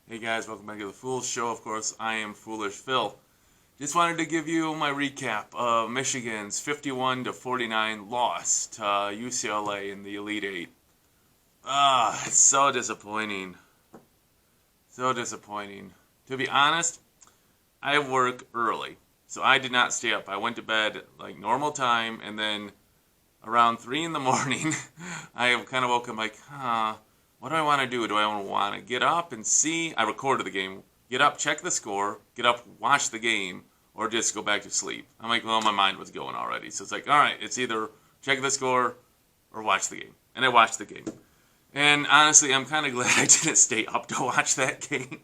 Hey guys, welcome back to the Foolish Show. Of course, I am Foolish Phil. Just wanted to give you my recap of Michigan's 51-49 loss to UCLA in the Elite Eight. It's so disappointing. So disappointing. To be honest, I work early, so I did not stay up. I went to bed like normal time, and then around 3 in the morning, I kind of woke up like, what do I want to do? Do I want to get up and see? I recorded the game. Get up, check the score, get up, watch the game, or just go back to sleep. I'm like, well, my mind was going already. So it's like, all right, it's either check the score or watch the game. And I watched the game. And honestly, I'm kind of glad I didn't stay up to watch that game.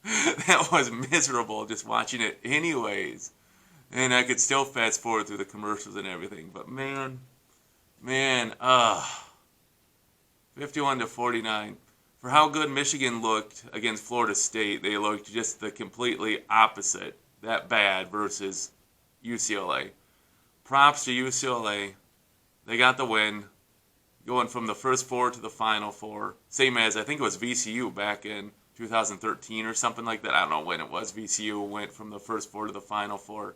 That was miserable just watching it anyways. And I could still fast forward through the commercials and everything. But man, 51-49. For how good Michigan looked against Florida State, they looked just the completely opposite. That bad versus UCLA. Props to UCLA. They got the win. Going from the first four to the final four. Same as, I think it was VCU back in 2013 or something like that. I don't know when it was. VCU went from the first four to the final four.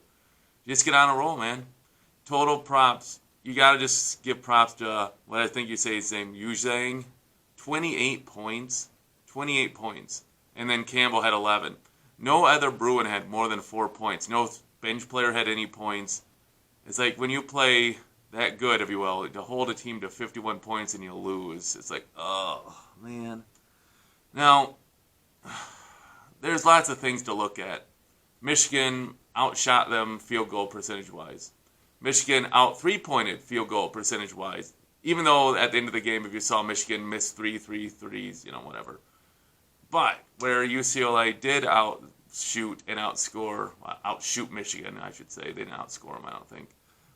Just get on a roll, man. Total props. You got to just give props to what I think you say his name, Juzang. 28 points. 28 points. And then Campbell had 11. No other Bruin had more than 4 points. No bench player had any points. It's like when you play that good, if you will, to hold a team to 51 points and you lose. It's like, oh, man. Now, there's lots of things to look at. Michigan outshot them field goal percentage-wise. Michigan out three-pointed field goal percentage-wise. Even though at the end of the game, if you saw Michigan miss three threes, whatever. But where UCLA did outshoot Michigan, I should say. They didn't outscore them, I don't think.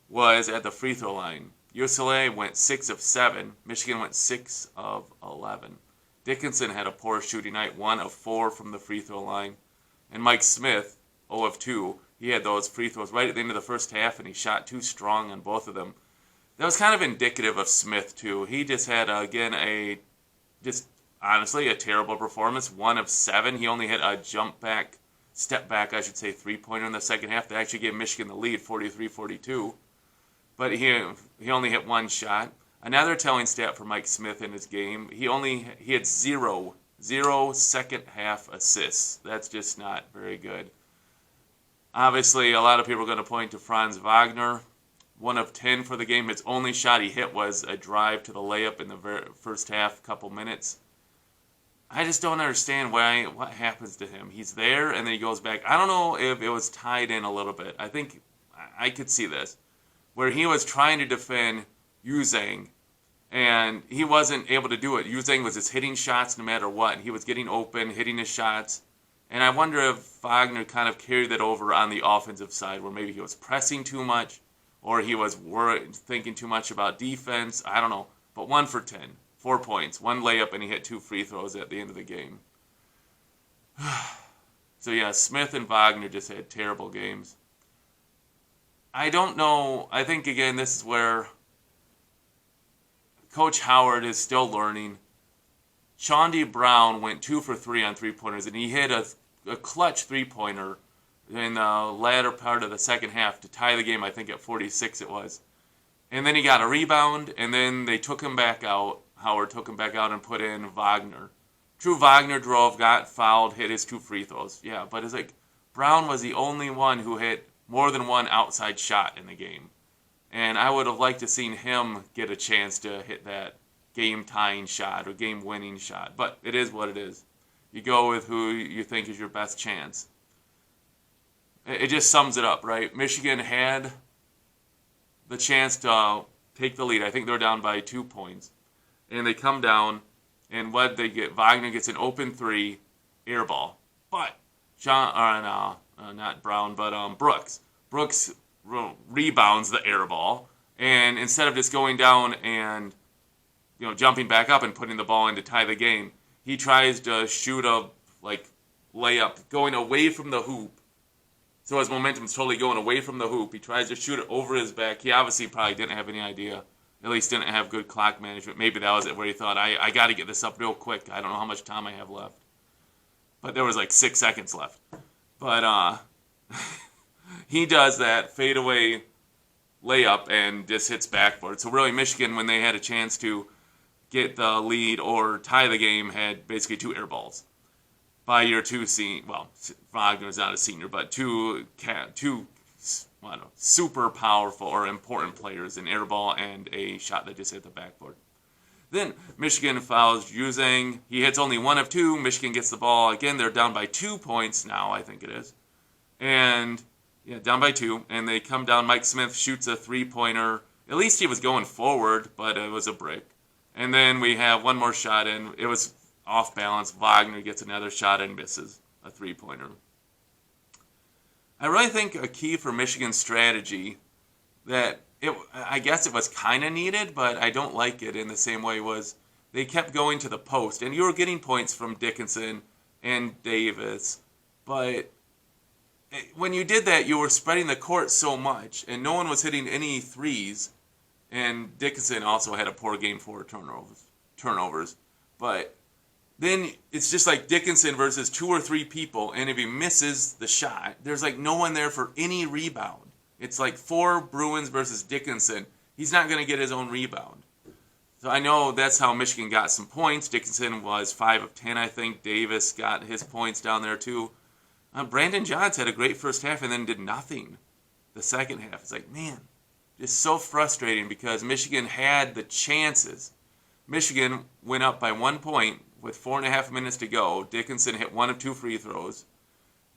Was at the free throw line. UCLA went 6 of 7. Michigan went 6 of 11. Dickinson had a poor shooting night, 1 of 4 from the free throw line. And Mike Smith, 0 of 2. He had those free throws right at the end of the first half, and he shot too strong on both of them. That was kind of indicative of Smith, too. He just had, honestly, a terrible performance. 1 of 7. He only hit a step back, three-pointer in the second half that actually gave Michigan the lead, 43-42. But he only hit 1 shot. Another telling stat for Mike Smith in his game, he had zero second half assists. That's just not very good. Obviously, a lot of people are going to point to Franz Wagner. 1 of 10 for the game. His only shot he hit was a drive to the layup in the first half, couple minutes. I just don't understand what happens to him. He's there, and then he goes back. I don't know if it was tied in a little bit. I think I could see this, where he was trying to defend Juzang, and he wasn't able to do it. Juzang was just hitting shots no matter what. He was getting open, hitting his shots. And I wonder if Wagner kind of carried that over on the offensive side, where maybe he was pressing too much, or he was thinking too much about defense. I don't know. But 1 for 10. 4 points. 1 layup, and he hit 2 free throws at the end of the game. So, yeah, Smith and Wagner just had terrible games. I don't know. I think, again, this is where Coach Howard is still learning. Chaundee Brown went 2 for 3 on three-pointers, and he hit a clutch three-pointer in the latter part of the second half to tie the game, I think at 46 it was. And then he got a rebound, and then they took him back out. Howard took him back out and put in Wagner. True, Wagner drove, got fouled, hit his 2 free throws. Yeah, but it's like Brown was the only one who hit more than 1 outside shot in the game. And I would have liked to seen him get a chance to hit that game-tying shot or game-winning shot. But it is what it is. You go with who you think is your best chance. It just sums it up, right? Michigan had the chance to take the lead. I think they're down by 2 points. And they come down, and what they get, Wagner gets an open 3, air ball. But, not Brown, but Brooks. Brooks rebounds the air ball, and instead of just going down and jumping back up and putting the ball in to tie the game, he tries to shoot a layup going away from the hoop. So his momentum's totally going away from the hoop. He tries to shoot it over his back. He obviously probably didn't have any idea. At least didn't have good clock management. Maybe that was it, where he thought, I got to get this up real quick. I don't know how much time I have left. but there was like 6 seconds left. But he does that fadeaway layup and just hits backboard. So really, Michigan, when they had a chance to get the lead or tie the game, had basically 2 air balls. By year 2 senior, well, Wagner's not a senior, but two super powerful or important players, an air ball and a shot that just hit the backboard. Then Michigan fouls Juzang. He hits only 1 of 2. Michigan gets the ball. Again, they're down by 2 points now, I think it is. And, yeah, down by 2. And they come down. Mike Smith shoots a 3-pointer. At least he was going forward, but it was a brick. And then we have one more shot, and it was off balance. Wagner gets another shot and misses a 3-pointer. I really think a key for Michigan's strategy that I guess it was kind of needed, but I don't like it in the same way, was they kept going to the post. And you were getting points from Dickinson and Davis, but when you did that, you were spreading the court so much, and no one was hitting any threes. And Dickinson also had a poor game for turnovers. But then it's just like Dickinson versus 2 or 3 people, and if he misses the shot, there's like no one there for any rebound. It's like 4 Bruins versus Dickinson. He's not going to get his own rebound. So I know that's how Michigan got some points. Dickinson was 5 of 10, I think. Davis got his points down there too. Brandon Johns had a great first half and then did nothing the second half. It's like, man, just so frustrating because Michigan had the chances. Michigan went up by 1 point with 4.5 minutes to go. Dickinson hit 1 of 2 free throws.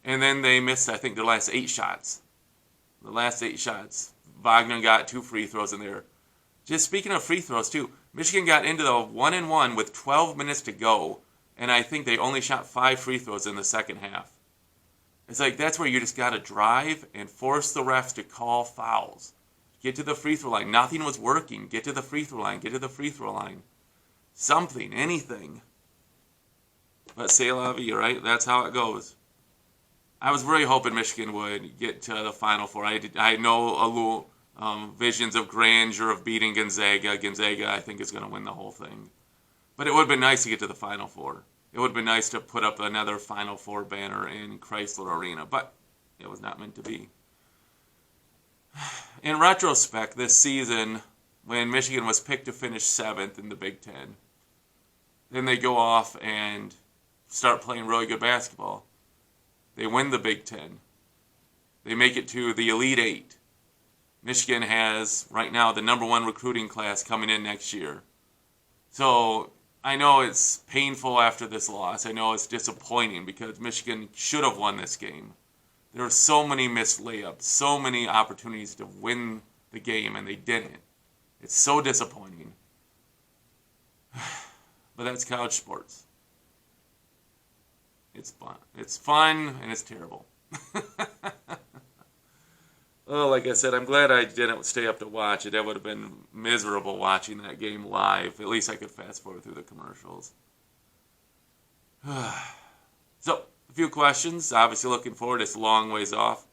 And then they missed, I think, their last 8 shots. The last 8 shots. Wagner got 2 free throws in there. Just speaking of free throws, too, Michigan got into the 1-and-1 with 12 minutes to go, and I think they only shot 5 free throws in the second half. It's like that's where you just got to drive and force the refs to call fouls. Get to the free throw line. Nothing was working. Get to the free throw line. Get to the free throw line. Something, anything. But c'est la vie, right? That's how it goes. I was really hoping Michigan would get to the Final Four. I know a little visions of grandeur of beating Gonzaga. Gonzaga, I think, is going to win the whole thing. But it would have been nice to get to the Final Four. It would have been nice to put up another Final Four banner in Chrysler Arena, but it was not meant to be. In retrospect, this season, when Michigan was picked to finish 7th in the Big Ten, then they go off and start playing really good basketball. They win the Big Ten. They make it to the Elite 8. Michigan has, right now, the number 1 recruiting class coming in next year. So I know it's painful after this loss. I know it's disappointing because Michigan should have won this game. There were so many missed layups, so many opportunities to win the game, and they didn't. It's so disappointing. But that's college sports. It's fun. It's fun, and it's terrible. Oh, like I said, I'm glad I didn't stay up to watch it. That would have been miserable watching that game live. At least I could fast forward through the commercials. So, a few questions. Obviously looking forward. It's a long ways off.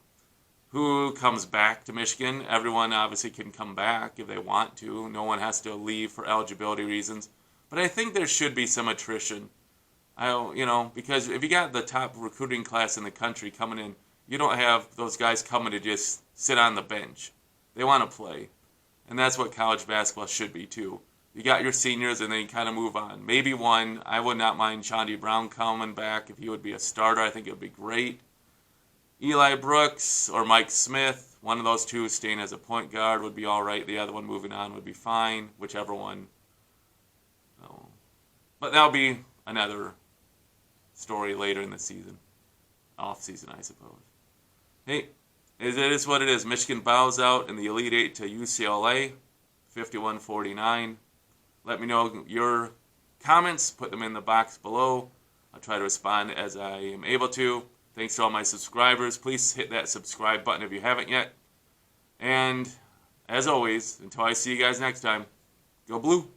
Who comes back to Michigan? Everyone obviously can come back if they want to. No one has to leave for eligibility reasons. But I think there should be some attrition. Because if you got the top recruiting class in the country coming in, you don't have those guys coming to just sit on the bench. They want to play. And that's what college basketball should be, too. You got your seniors, and then you kind of move on. Maybe one. I would not mind Chauncey Brown coming back. If he would be a starter, I think it would be great. Eli Brooks or Mike Smith, one of those two staying as a point guard would be all right. The other one moving on would be fine, whichever one. But that'll be another story later in the season. Off season, I suppose. Hey, it is what it is. Michigan bows out in the Elite 8 to UCLA, 51-49. Let me know your comments. Put them in the box below. I'll try to respond as I am able to. Thanks to all my subscribers. Please hit that subscribe button if you haven't yet. And, as always, until I see you guys next time, go Blue.